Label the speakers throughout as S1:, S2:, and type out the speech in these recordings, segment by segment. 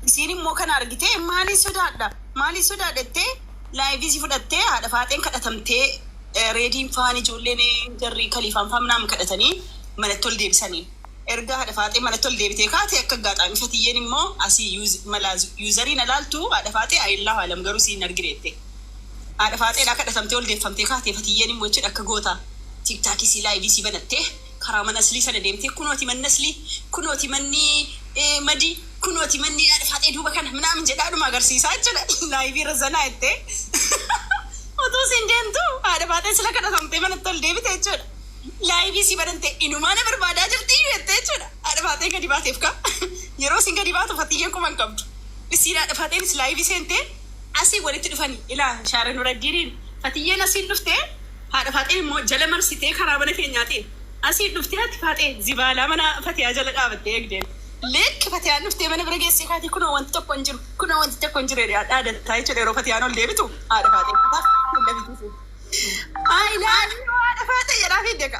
S1: Isiin immoo kan argite maaliin sodaadha? Maaliin sodaadhattee laayivii si fudhattee haadha faaxeen kadhatamtee reediin faan ijoolleen jarri kaliifaan faamnaam kadhatanii manatti ol deebisanii. Erga haadha faaxee manatti ol deebitee kaate akka gaaxaami fatiyyeen immoo asii malaa yuuzariin alaaltu haadha faaxee ayillaa haalam garuu siin argireette. Haadha faaxeedhaa kadhatamtee ol deeffamtee kaate fatiyyeen immoo jechuudha akka goota tiktaakii si laayivii si banattee karaa mana aslii sana deemtee kunooti manni aslii kunooti manni madii kunooti manni haadha faaxee duuba kana minaamin jedhaadhuma agarsiisaa jechuudha laayivii irra zanaa jettee otoo siin deemtu haadha faaxee sila kadhatamtee manatti ol deebite jechuudha. Laayivii si banante inumaa na barbaadaa jirti jettee jechuudha. Haadha faaxee gadi baateef ka yeroo siin gadi baatu fatiyyeen kuman qabdu. Isiin haadha faaxeenis laayivii seentee asii walitti dhufanii ilaa shaara nuraddiiniin fatiyyeen asiin dhuftee haadha faaxeen immoo jala marsitee karaa mana keenyaatiin asiin dhuftee haati faaxee zibaalaa mana fatiyaa jala dhaabattee eegdeen. Lekki fatiyaan dhuftee mana bira geessee kaati kunoo wanti tokko hin jiru kunoo wanti tokko hin jiru dhaadattaa jechuudha yeroo fatiyaan ol deebitu haadha faaxee. Ay laayivii haadha faaxee jedhaa fi deeqa.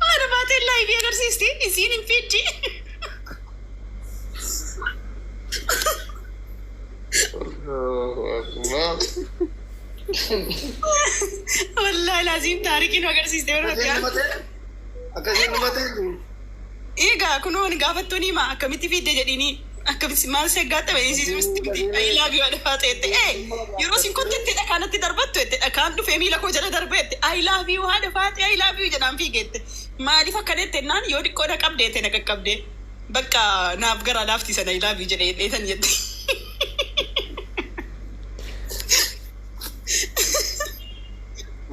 S1: Haadha faaxee laayivii agarsiisti isiin hin fiiddi. Wallahi lazim taarikiin agarsiiste yeroo egaa kunoo gaafattuun hima akkamitti fiidde jedhini akkamitti maal seggaata beeksisisti I love you haadha faaxeette yeroo sin kontette dhakaanatti darbattu jette dhakaan dhufee miila koo jala darbeette I love you haadha faaxee I love you jedhaan fiigeette maaliif akkanette naan yoo xiqqoo na qabdeette na qaqqabdee bakka naaf gara laafti sana I love you jedhee dheetan jette.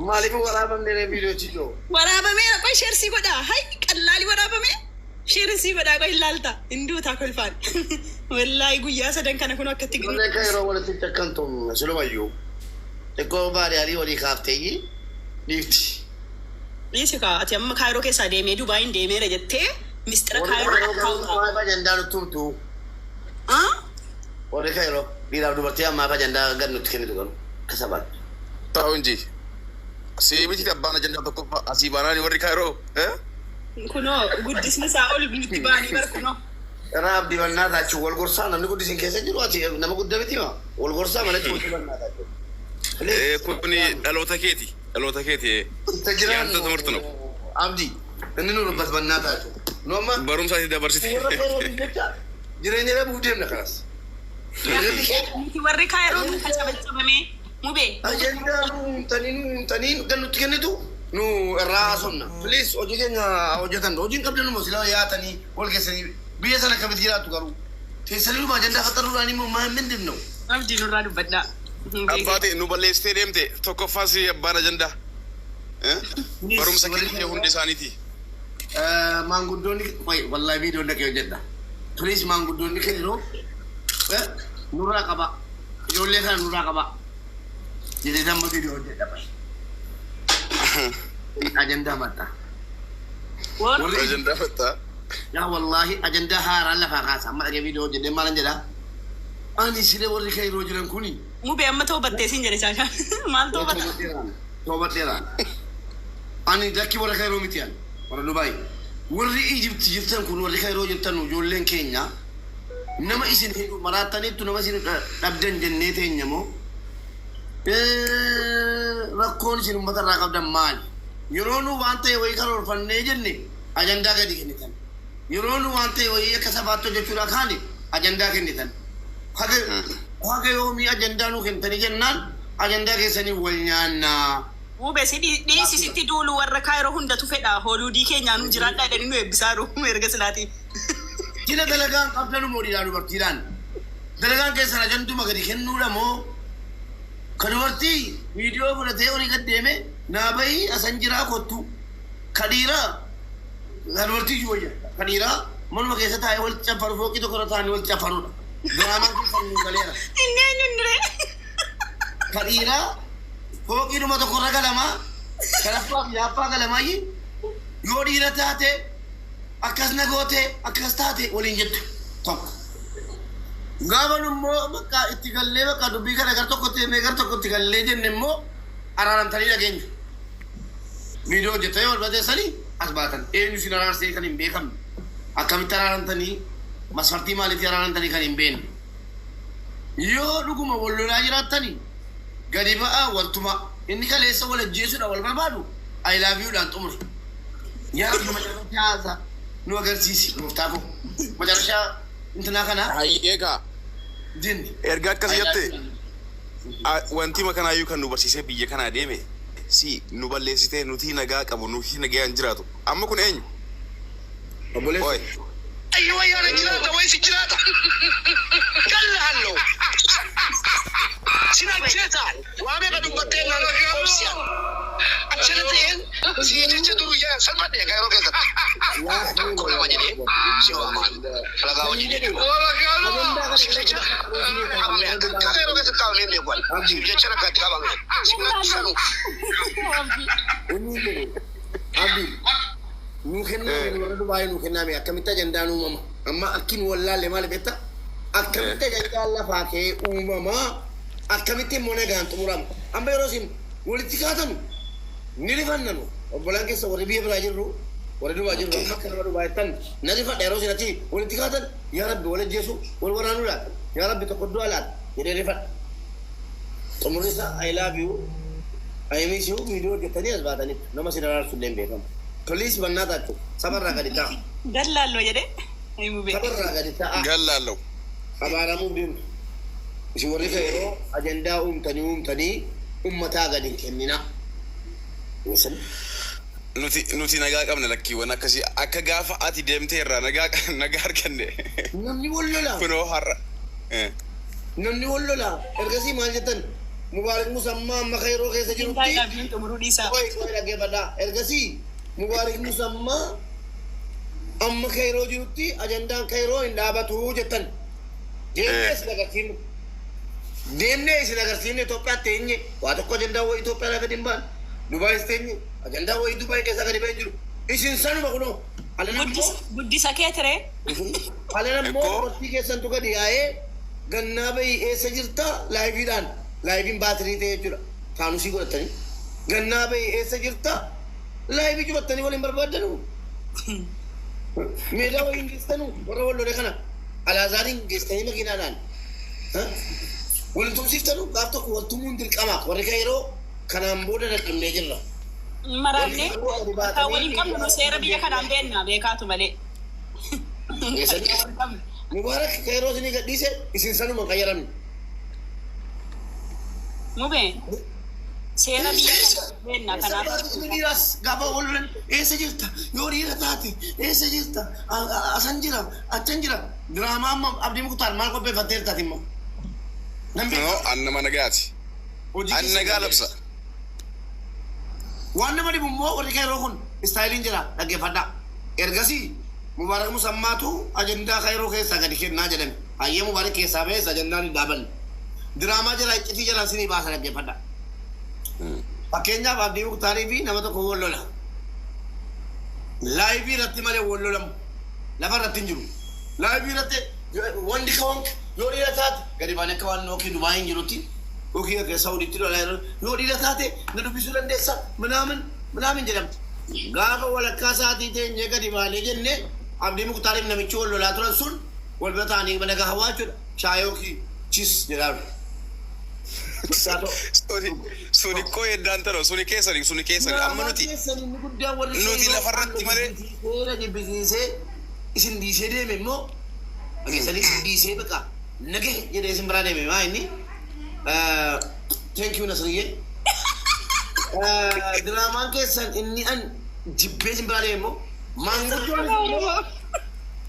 S2: Maaliif waraabamne viidiyoochi joo?
S1: Waraabamee qoy sheersii godhaa. Hay qallaali waraabamee sheersii godhaa qoy ilaalta. Hinduutaa kolfaan. Wallaahi guyyaa sadan kana kun akkatti
S2: gina. Wallaahi yeroo walitti cakkantu silumayyuu. Xiqqoo baadiyaalii walii kaaftee dhiifti.
S1: Dhiisi kaa ati amma kaayiroo keessaa deemee Dubaayin deemeera jettee mistira kaayiroo kaawutaa.
S2: Maaf ajandaa nutti himtu. Warri kaayiroo dhiiraaf dubartii ammaaf ajandaa gad nutti kennitu galu kasabaatu.
S3: Ta'u inji. Seemiti abbaan ajandaa tokko asii baanaan warri kaayiroo.
S1: Kunoo guddisni isaa ol bilti baanii bar kunoo.
S2: Raab dibannaa taachuu wal gorsaa namni guddisiin keessa jiru ati nama guddaa miti maa wal gorsaa malatti wal dibannaa taachuu.
S3: Kuni dhaloota keeti dhaloota keeti. Yaanta tumartu no.
S2: Abdi inni nu rubbas bannaa taachuu. Nooma.
S3: Barumsaa itti dabarsite.
S2: Jireenya dhabuu deemna kanas.
S1: Warri kaayiroo nu cabamee. Mube.
S2: Ajandaa taniin kan nutti kennitu nu irraa somna. Please hojii keenya hojjetan hojiin qabdan immoo silaa yaatanii wal keessanii biyya sana akkamitti jiraattu garuu teessanii dhuma ajandaa faxaruudhaan immoo maa hin dinnu.
S1: Abdii nurraa dubbadhaa.
S3: Abbaate nu balleessitee deemte tokkoffaas abbaan ajandaa. Barumsa keenya hundi isaaniiti.
S2: Maanguddoonni wallahi viidiyoon dhaqee hojjedha. Please maanguddoonni kennu nurraa qaba. Ijoollee kana nurraa qaba. Jadi nama video dia dapat. Agenda mata.
S3: Agenda mata.
S2: Ya wallahi agenda haran lah fakah sama lagi video jadi malam jeda. Ani sile warri kai rojulan kuni.
S1: Mu be amma tobat desin jadi caca. Mal tobat.
S2: Tobat dia. Ani daki warri kai romitian. Warri Dubai. Warri Egypt jiftan kun warri kai rojulan ujollen Kenya. Nama isin hidu maratan itu nama isin abdan jennete nyamo. Rakkoon isin uummata irraa qabdan maali? Yeroo nu waan ta'e wayii kan orfannee jenne ajandaa gadi kennitan. Yeroo nu waan ta'e wayii akka sabaatti hojjechuudha kaane ajandaa kennitan. Haga yoomii ajandaa nu kennitanii jennaan ajandaa keessanii wal nyaannaa.
S1: Ube si dhiisi sitti duulu warra kaayiroo hundatu fedha hooluudii keenyaa nu jiraadhaa jedhanii nu eebbisaa jiru erga silaatii.
S2: Jila dalagaan qabdanu moodidhaan dubartiidhaan. Dalagaan keessan ajanduma gadi kennuudha moo? Kadubarti video fudhatee olii gad deeme naabayi asan jiraa kottu kadhiiraa kadubartii jiru jedha kadhiiraa manuma keessa taa'ee wal caffaru fooqii tokko irra taa'anii wal caffarudha. Diraamaan keessan nu galeera.
S1: Inni eenyunnire?
S2: Kadhiiraa fooqii dhuma tokko irra galamaa kalaffaa fi yaaffaa galamaayi yoo dhiira taate akkas nagoote akkas taate waliin jettu tokko. Gaafa immoo bakka itti gallee bakka dubbii kana gar tokkotti deemee gar tokkotti gallee jenne immoo araaramtanii dhageenya. Viidiyoo hojjetee wal bateessanii asbaatan eenyu sin araarsee kan hin beekamne akkamitti araarantanii masfartii maalitti araarantanii kan hin beekne yoo dhuguma wal lolaa jiraattanii gadi ba'aa waltuma inni kaleessa wal ajjeesuudha wal barbaadu I love you dhaan xumure yaa rabbi macarashaa nu agarsiisi nuuftaa ko macarashaa intinaa kana
S3: Hayyeekaa.
S2: dinni
S3: Erga akkas jette wanti makanaayyuu kan nu barsiisee biyya kanaa deeme si nu balleessitee nuti nagaa qabu nuti nagaan jiraatu amma kun eenyu?
S2: obboleessi
S4: Ayyo wayyaana jiraata way si jiraata. Galaallo. Sina jeetaan waamee ka dubbattee naan obsiyan. Achana ta'een si jecha duru yaa salphadhe gaayoo keessatti. Tokko lama jedhee si waamaan lagaa wajjin jedhee. Si jecha qabamee akka gaayoo keessatti qabamee beekuun si jecha rakkaatti qabamee si sanu.
S2: Abdi nu kennaa warra Dubaay nu kennaa mee akkamitti ajandaan uumama amma akkin wallaalle maal betta akkamitti ajandaan lafaa kee uumama akkamitti immoo nagaan xumurama amma yeroo isin walitti kaatanu ni rifannanu obbolaan keessa warri biyya biraa jirru warri Dubaay jirru amma akka nama Dubaayittan na rifadha yeroo isin achi walitti kaatan yaa rabbi wal ajjeesu wal waraanuudhaan yaa rabbi tokko du'a laata jedhee rifadha xumurri isaa I love you I miss you viidiyoo hojjettanii as baataniif nama sin araarsu illee hin beekamu. Police bannata tu sabarra gadi ta'a.
S1: Galaallo jedhee.
S2: Sabarra gadi ta'a.
S3: Galaallo.
S2: Abaaramuu deemu. Isin warri yeroo ajandaa uumtanii uummataa gadi kennina.
S3: Nuti nagaa qabna lakkiiwwan akkasii akka gaafa ati deemtee irraa nagaa arganne.
S2: Namni wal lolaa.
S3: Kunoo har'a.
S2: Namni wal lolaa. Ergasii maal jettan? Mubaarak Musammaa amma kayroo keessa jirutti. Koy dhaggeeffadhaa. Ergasii Mubaarak Musammaa amma kayroo jirutti ajandaan kayroo hin dhaabatu jettan. Deemnee isin agarsiifnu. Deemnee isin agarsiifne Itoophiyaatti eenye waa tokko ajandaa wayii Itoophiyaa gadi hin baane. Dubaayis teenye ajandaa wayii Dubaay keessa gadi ba'ee jiru. Isin sanuma kunoo.
S1: Guddisa kee ture.
S2: Haala immoo hortii keessantu gadi yaa'ee gannaa bahii eessa jirta laayiviidhaan. Laayiviin baatirii ta'e jechuudha. Faanusii godhatanii. Gannaa bahii eessa jirta laayivii cufattanii waliin barbaaddanu. Meedaa waliin geessanu warra wal lole kana alaazaariin geessanii makiinaadhaan. Waliin tumsiiftanu gaaf tokko wal tumuun dirqama warri kayroo kanaan booda dadhabnee jirra.
S1: Maraannee kan waliin qabnu seera biyya kanaan beekna beekaatu malee.
S2: Mubaarak kayroo isinii gadhiise isin sanuma qayyaramne.
S1: Mube seera biyya kanaan beekna kanaaf.
S2: Dhiiras gaafa wal lolan eessa jirta yoo dhiira taate eessa jirta asan jira achan jira diraamaa amma Abdii Muktaar maal qopheeffatteertaati immoo.
S3: Kunoo annama nagaati. An nagaa labsa.
S2: Waan nama dhibu immoo warri kayroo kun istaayiliin jira dhaggeeffadhaa. Ergasii Mubaarak Musammaatu ajandaa kayroo keessaa gadi kennaa jedhame. Hayyee Mubaarak keessaa ba'ees ajandaan hin dhaabanne. Diraamaa jala iccitii jalaan sinii baasa dhaggeeffadhaa. Fakkeenyaaf Abdii Muktaarii fi nama tokko wal lola. Laayivii irratti malee wal lolamu. Lafa irratti hin jiru. Laayivii irratti wanti kawwan yoo dhiira taate gadi baanee akka waan nookii Dubaay hin jirutti yookiin akka Saawudiitti lolaa yoo dhiira taate na dubbisuu dandeessa minaamin jedhamti. Gaafa walakkaa isaatii teenyee gadi baanee jennee Abdii Muktaariif namichi wal lolaa turan sun wal bira ta'anii mana gahaa jechuudha. Shaayooki chis jedhamu.
S3: Suni koo heddaan talo suni keessani amma nuti lafarratti malee.
S2: Seera jibbisiisee isin diisee deeme immoo keessanii isin diisee baqa nagee jedhee isin biraa deeme maa inni thank you Nasriyyee. Diraamaan keessan inni an jibbee isin biraa deeme immoo maanguddoon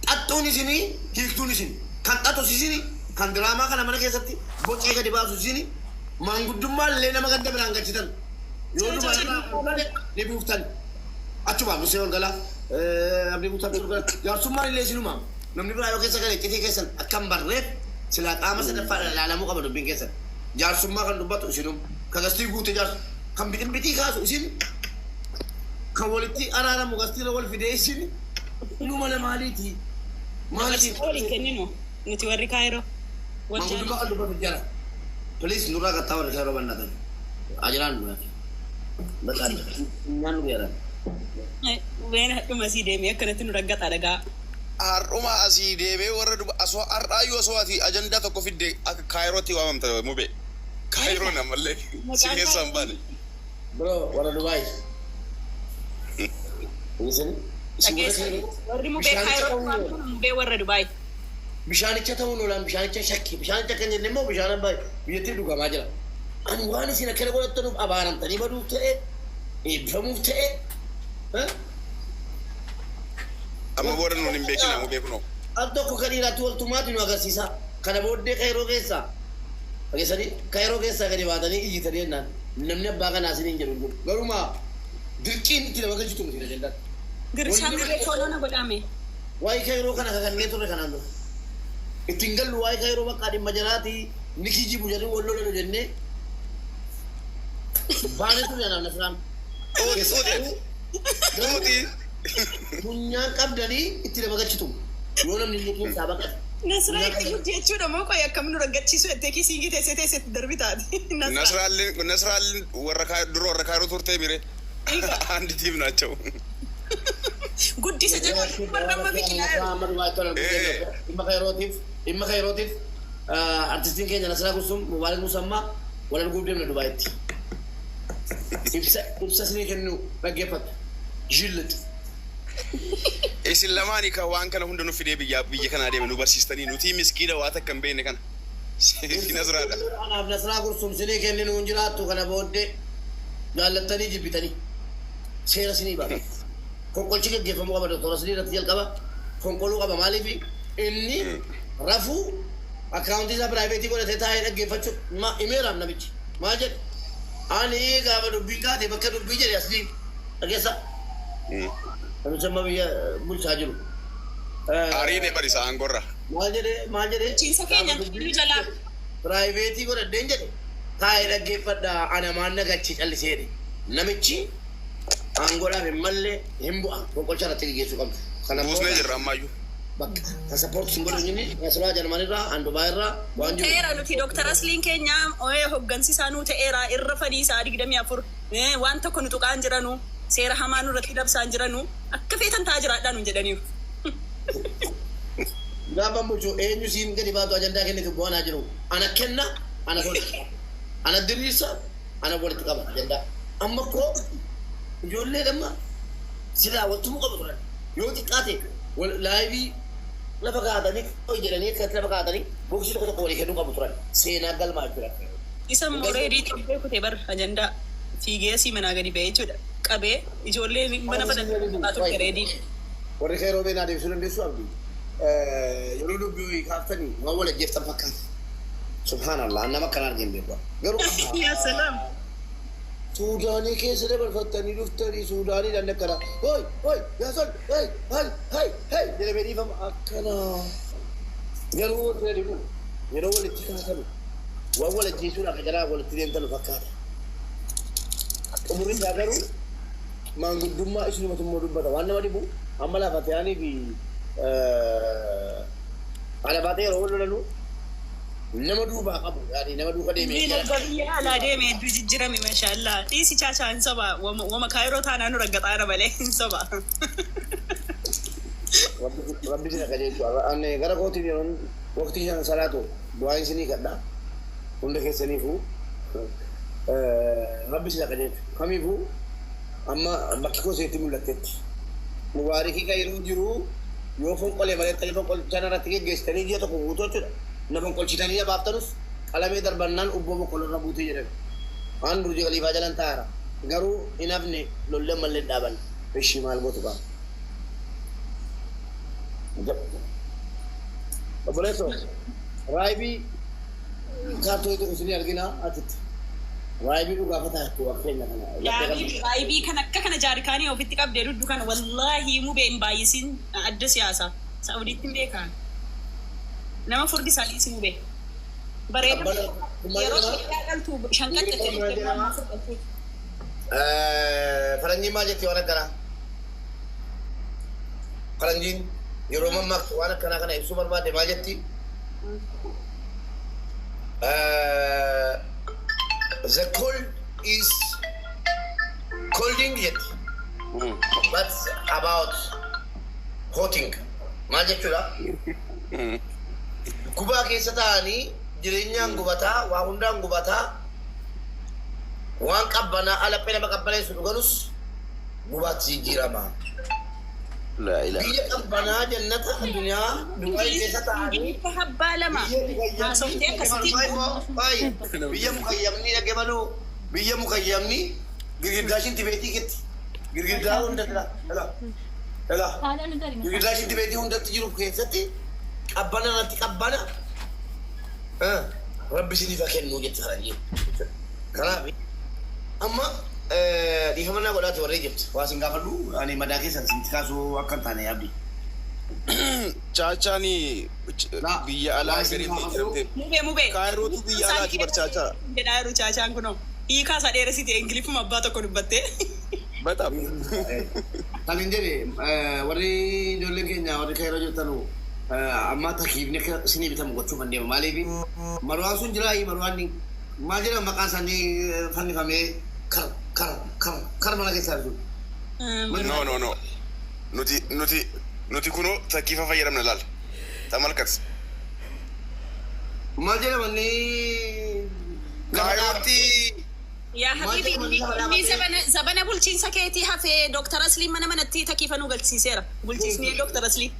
S2: xaxxuun isinii hiiktuun isin kan xaxus isinii kan diraamaa kana mana keessatti bocee gadi baasu isinii maanguddummaan illee nama ganda biraan galchitan yoo dubaraa ni buuftan achuma musee ol galaa Abdii Muktaar jaarsummaan illee isinuma namni biraa yoo keessa galee iccitii keessan akkam barreef silaa qaama sadaffaadhaan ilaalamuu qaba dubbiin keessan jaarsummaa kan dubbatu isinum kan gastii guute jaarsu kan bitii kaasu isin kan walitti araaramu gastiira wal fidee isin nu mala maaliiti
S1: Waliin kenninu nuti warri kaayiroo.
S2: maanguddummaa kan dubbatu jala Please nurraa gattaa warri kaayiroo bannatan ajiraan nurraa bakka nyaan nu geeran
S1: Ween hadhuma sii deemee akkanatti nu raggataa dhagaa.
S3: Har'uma asii deemee warra asoo har'aayyuu osoo ati ajandaa tokko fidde akka kaayirootti waamamta mube. Kaayiroo namallee si keessaan baane.
S2: Bro, warra Dubaay. Isin
S1: Warri mubee kaayiroo mubee warra Dubaay.
S2: bishaanicha ta'uu noolaan bishaanicha shakki bishaanicha kan jenne immoo bishaan abbaa biyyattii dhugamaa jira. Ani waan isin akkana godhattanuuf abaaramtanii baduuf ta'e eebbifamuuf ta'e.
S3: Amma booda nuun hin beekina mu beeknoo.
S2: Al tokko kan dhiiraatti waltummaatti nu agarsiisa. Kana booddee kaayiroo keessaa fageessanii kaayiroo keessaa gadi baatanii iyyitanii jennaan namni abbaa kanaa isiniin jedhu kun garumaa dirqiin itti nama galchitu miti jennaan.
S1: Girshaan dirree tooloona godhame.
S2: Waa'ee kaayiroo kana kakannee turre kanaan dura. Ittiin gallu waa'ee kaayiroo bakka dhimma jalaati ni kijibu jedhanii wal lolan jennee baanee turre naamna firaan.
S3: Nuti
S2: Funyaan qabdanii itti nama galchitu yoo namni inni keessaa baqate.
S1: Nasraa itti jechuudha moo qoy akkam nu raggachiisu ettee kiisii teesseetti darbi taate.
S3: Nasraalleen dura warra kaayiroo turtee mire አንድ ቲም ናቸው።
S1: Guddisa jedhamu barbaama biqilaa.
S2: Dhimma kaayirootiif artistiin keenya Nasraa Gursum Mubaarak Musammaa wal arguuf deemna Dubaayitti. Ibsa isinii kennu dhaggeeffatu. Jillatu.
S3: Isin lamaanii kan waan kana hunda nu fidee biyya kanaa deeme nu barsiistanii nuti miskiina waa takka hin beekne kana. Nasraadha.
S2: Anaaf Nasraa Gursum isinii kenninu hin jiraattu kana booddee jaallattanii jibbitanii seera isinii baafatu. Konkolchi gaggeeffamuu qaba doktora isinii irratti jalqaba konkoluu qaba maaliif inni rafuu akkaawuntii isaa piraayiveetii godhatee taa'ee dhaggeeffachuu himeeraam namichi maal jedhe ani gaafa dubbiin kaatee bakka dubbii jedhe asii dhageessa. Namicha amma biyya bulchaa jiru.
S3: Ariine barisa aangorra.
S2: Maal jedhe
S1: Ciisa keenya nu jalaa.
S2: piraayiveetii godhadheen jedhe taa'ee dhaggeeffadha ana maan nagachi calliseedhe namichi aangoodhaaf hin mallee hin bu'a konkolcha irratti gaggeessuu qabdu.
S3: Buusnee jirra ammayyuu.
S2: Bakka kan sappoorti sin godhu inni Nasraa Jarmanirraa Andubaa irraa waan jiru.
S1: Ta'eera nuti Dooktara Asliin keenya hoggansi isaa nuu ta'eera irra fadii isaa 24 waan tokko nu tuqaan jiranu seera hamaa nurratti dabsaan jiranu akka feetan ta'a jiraadhaa nu jedhaniiru.
S2: Gaafa bulchuu eenyu siin gadi baatu ajandaa kennitu bu'anaa jiru. Ana kenna ana tolcha. Ana diriirsa ana walitti qaba ajandaa. Amma koo ijoollee damma silaa waltumuu qabu turan. Yoo xiqqaate laayivii lafa kaatanii jedhanii akkatti lafa kaatanii boksii tokko tokko walii kennuu qabu turan. Seenaa galmaa jira.
S1: Isa immoo reedii qabee kutee bar ajandaa fiigee asii manaa gadi ba'ee jechuudha. Qabee ijoollee mana badan reedii.
S2: Warri kaayiroo beenaa deebisuu dandeessu abdii. Yeroo dubbii kaaftanii waan wal ajjeeftan fakkaata. Subhaanallah nama kanaan arginu beekua. Garuu
S1: Yaa salaam.
S2: Suudaanii keessa dabarfattanii dhuftanii Suudaanii dandakkara. Hoi hoi yaasan hei hei hei jedhamee dhiifama akkana. Garuu warri adimu yeroo walitti kaasanu waan wal ajjeesuudhaaf jalaa walitti deemtanu fakkaata. Umuriin isaa garuu maanguddummaa isinumatu immoo dubbata waan nama dhibu amma lafa ta'anii fi ala baatee yeroo wal lolanu nama duubaa qabu yaani nama duuka deemee
S1: Biyya alaa deemee hedduu jijjiirame maashaallah. Dhiisi chaachaa hin soba wama kaayiroo taanaa nu raggaxaara malee hin soba.
S2: rabbi sina qajeelchu ani gara kootiin yeroon waqtii shan salaatu du'aa isinii kadha hunda keessaniifuu rabbi sina qajeelchu kamiifuu amma bakki koo seetti mul'attetti mubaarikii kaayiroo jiru yoo fonqolee malee ta'ee fonqolchaan irratti geggeessitanii ji'a tokko guutuu jechuudha. Na fonqolchitanii baaftanus qalamee darbannaan ubboo boqqolloo irra buutee jedhan. Waan durji qaliifaa jalan taa'ara. Garuu hin hafne lollee mallee dhaaban. Ishii maal gootu qaba. Obboleessoo raayibii kaartootii tokko isinii arginaa atitti. Raayibii dhugaafaa taatu fakkeenya kana.
S1: Raayibii kan akka kana jaarikaanii ofitti qabdee duddu kana wallaahi mubee hin baay'isin adda siyaasaa. Saa'udiitti hin beekan. Nama furdi isaanii si mubee. Bareeda yeroo dhaltu shanqatti
S2: faranjiin maal jettee waan akkanaa? Faranjiin yeroo mammaaktu waan akkanaa kana ibsuu barbaade maal jetti? The cold is colding jetti. But about hooting. Maal jechuudha? Gubaa keessa ta'anii jireenyaan gubataa, waa hundaan gubataa, waan qabbanaa alaphee nama qabbaneessu dhuganus gubaatti jijjiirama. Biyya qabbanaa jannata addunyaa Dubaay keessa ta'anii
S1: Habbaa lama. Haasofte akkasitti.
S2: biyya mukayyamni dhaggeeffalu biyya mukayyamni girgiddaa shintibeetii gitti girgiddaa hundatti girgiddaa shintibeetii hundatti jiru keessatti qabbana natti qabbana rabbi isiniif haa kennu jechaadha. Kanaaf amma dhiifamannaa godhaati warree jirtu waa sin gaafadhu ani madaa keessan sinti kaasuu akka hin taane yaabdi.
S3: Chachaani biyya alaa gariitti jedhamte.
S1: Mubee.
S3: Kaayirootu biyya alaati bar chachaa.
S1: Jedhaa jiru chaachaan kunoo. Hiikaa isaa dheeressite Ingiliffuma abbaa tokko dubbattee.
S3: Bataam.
S2: Kan hin jedhe warri ijoolleen keenya warri kaayiroo jirtanu amma takkiifni akka isinii bitamu gochuu kan deema maaliif marwaan sun jira marwaan maal jedhama maqaan isaanii fannifamee kar mana keessaa jiru.
S3: No. Nuti kunoo takkiifa fayyadamna laal. Tamalkas.
S2: Maal jedhama inni
S3: Kaayirootti.
S1: Yaa habibi inni zabana bulchiinsa keetii hafee Dr. Asliin mana manatti takkiifanuu galchisiiseera. Bulchiisni Dr. Asliin.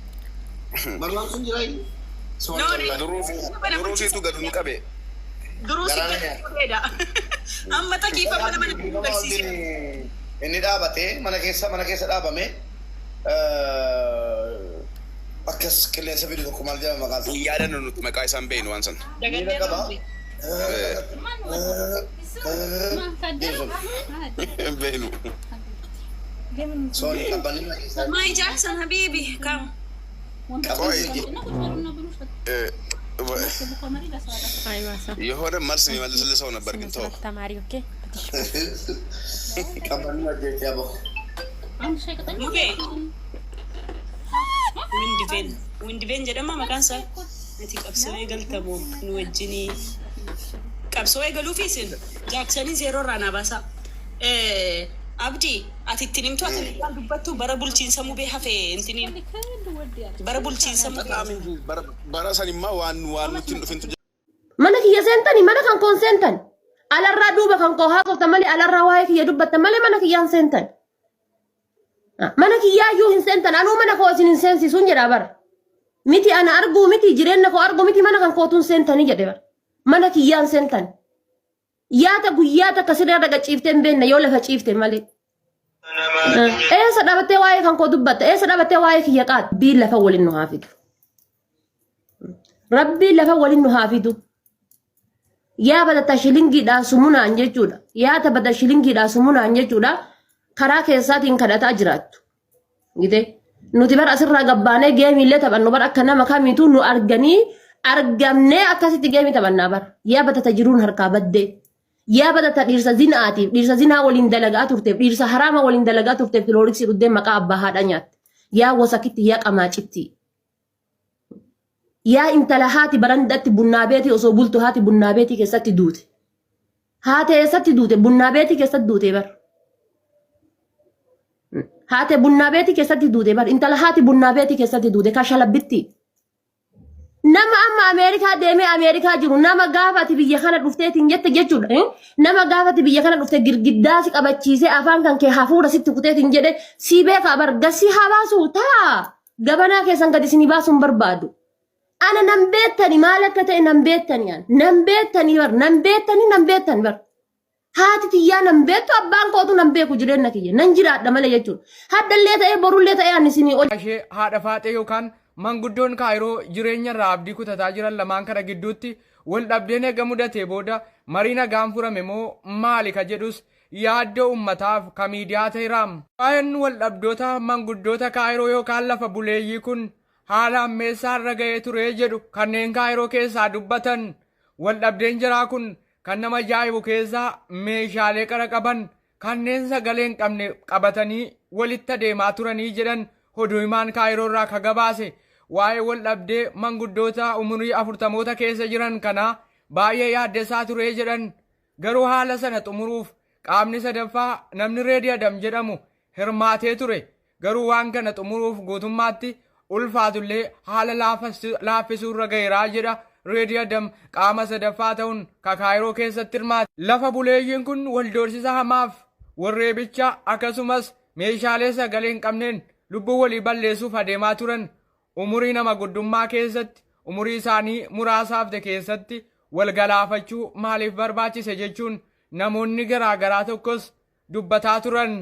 S2: marwaan sun jira
S3: Duruusiitu gadu nu qabe.
S1: Duruusiidha. Amma takkiifa mana manatti galchisiiseera.
S2: inni dhaabatee mana keessa dhaabame akkas qilleensa fidu tokko maal jedhama maqaan isaa.
S3: Yaadannu nuti maqaa isaan beeknu waan san. Beeknu.
S2: Sorry, qabbanni
S1: My Jackson habibi kam.
S3: የሆነ መልስ የሚመልስልህ ሰው ነበር ግን ተው።
S5: ተማሪ ኦኬ
S2: qabbanni ajjeetti yaaboo.
S1: Mubee. Windiveen jedhama maqaan isaa. Ati qabsoo eegaltamoo nu wajjinii. Qabsoo eegaluufi isin Jaaksanii zeeroo irraa naa baasaa. Abdii ati ittiin himtu ati dubbattu bara bulchiinsa mubee hafee intiniin. Bara bulchiinsa mubee.
S3: Bara sanimmaa waan nuti hin dhufintu.
S5: mana kiyya seentani mana kan koon seentan alarraa duuba kan koo haasoftan malee alarraa waa'ee kiyya dubbattan malee mana kiyyaan seentan mana kiyyaayyuu hin seentan anuu mana koo isin hin seensisuun jedha bara miti ana arguu miti jireenya koo argu miti mana kan kootuun seentanii jedhe bara mana kiyyaan seentan yaata guyyaa takka siree dhaga ciiftee hin beekne yoo lafa ciifte malee. Eessa dhabattee waa'ee kan koo dubbatta eessa dhabattee waa'ee kiyya qaata bii lafa waliin nu haa fidu rabbii lafa waliin nu haa fidu. Yaa badata shilingiidhaan sumunaan jechuudha. Yaa taphata shilingiidhaan sumunaan jechuudha. Karaa keessaatiin kadhataa jiraattu. Gite nuti bara asirraa gabbaanee geemiillee taphannu bara akka nama kamiitu nu argamnee akkasitti geemii taphannaa bara. Yaa badata jiruun harkaa baddee. Yaa badata dhiirsa zinaatiif dhiirsa zinaa waliin dalagaa turteef dhiirsa haraama waliin dalagaa turteef kilooriksii dhuddee maqaa abbaa haadha nyaatte. Yaa wasakitti yaa qamaacitti. Yaa intala haati barandatti bunnaa beetii osoo bultu haati bunnaa beetii keessatti duute. Haati eessatti duute bunnaa beetii keessatti duute bar. Haati bunnaa beetii keessatti duute bar intala haati bunnaa beetii keessatti duute kashalabbitti. Nama amma Ameerikaa deemee Ameerikaa jiru nama gaafati biyya kana dhufteetiin jette jechuudha. Nama gaafati biyya kana dhufte girgiddaa si qabachiisee afaan kan kee hafuura sitti kuteetiin jedhe si beeka bar gassi haa baasu taa gabanaa keessan gadi isinii baasuun barbaadu. Ana nan beektani maal akka ta'e nan beektani bar haati tiyyaa nan beektu abbaan kootu nan beeku jireenya kiyya nan jiraadha malee jechuudha haddallee ta'ee borullee ta'ee ani isinii
S6: ishee haadha faaxee yookaan manguddoon kaayiroo jireenya irraa abdii kutataa jiran lamaan kana gidduutti wal dhabdeen eega mudatee booda marii nagaan furame moo maali ka jedhus yaaddoo ummataaf ka miidiyaa ta'eeraam. Waa'een wal dhabdoota manguddoota kaayiroo yookaan lafa buleeyyii kun haala ammeessaa irra ga'ee ture jedhu kanneen kaayiroo keessaa dubbatan wal dhabdeen jiraa kun kan nama ajaa'ibu keessaa meeshaalee qara qaban kanneen sagalee hin qabne qabatanii walitti adeemaa turanii jedhan oduu himaan kaayiroo irraa ka gabaase waa'ee wal dhabdee manguddoota umurii 40moota keessa jiran kanaa baay'ee yaaddessaa ture jedhan garuu haala sana xumuruuf qaamni sadaffaa namni reedii adam jedhamu hirmaatee ture. Garuu waan kana xumuruuf guutummaatti ulfaatullee haala laaffisuurra gaheeraa jedha Reedii Adam qaama sadaffaa ta'uun Kaayiroo keessatti hirmaate. Lafa buleeyyiin kun wal doorsisa hamaaf warreebicha akkasumas meeshaalee sagalee hin qabneen lubbuu walii balleessuuf adeemaa turan. Umurii nama guddummaa keessatti umurii isaanii muraasaaf keessatti wal galaafachuu maaliif barbaachise jechuun namoonni garaagaraa tokkos dubbataa turan.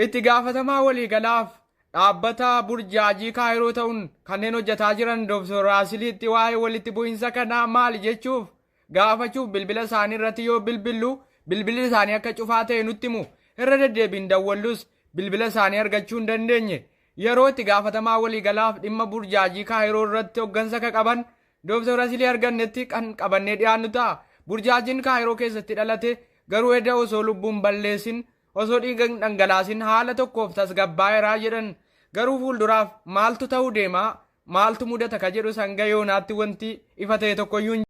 S6: Itti gaafatamaa waliigalaaf dhaabbata burjaajii Kaayiroo ta'uun kanneen hojjetaa jiran Dr. Raasiliitti waa'ee walitti bu'insa kanaa maali jechuuf gaafachuuf bilbila isaanii irratti yoo bilbillu bilbilli isaanii akka cufaa ta'e nutti himu. Irra deddeebiin dawwallus bilbila isaanii argachuu hin dandeenye. Yeroo itti gaafatamaa waliigalaaf dhimma burjaajii Kaayiroo irratti hoggansa ka qaban Dr. Raasilii argannetti kan qabannee dhiyaannu ta'a. Burjaajiin Kaayiroo keessatti dhalate garuu edda osoo lubbuun balleessin osoo dhiigan dhangalaasin haala tokkoof tasgabbaa'eeraa jedhan. Garuu fuulduraaf maaltu ta'uu deemaa maaltu mudata ka jedhu sanga yoonaatti wanti ifa ta'e tokkoyyuu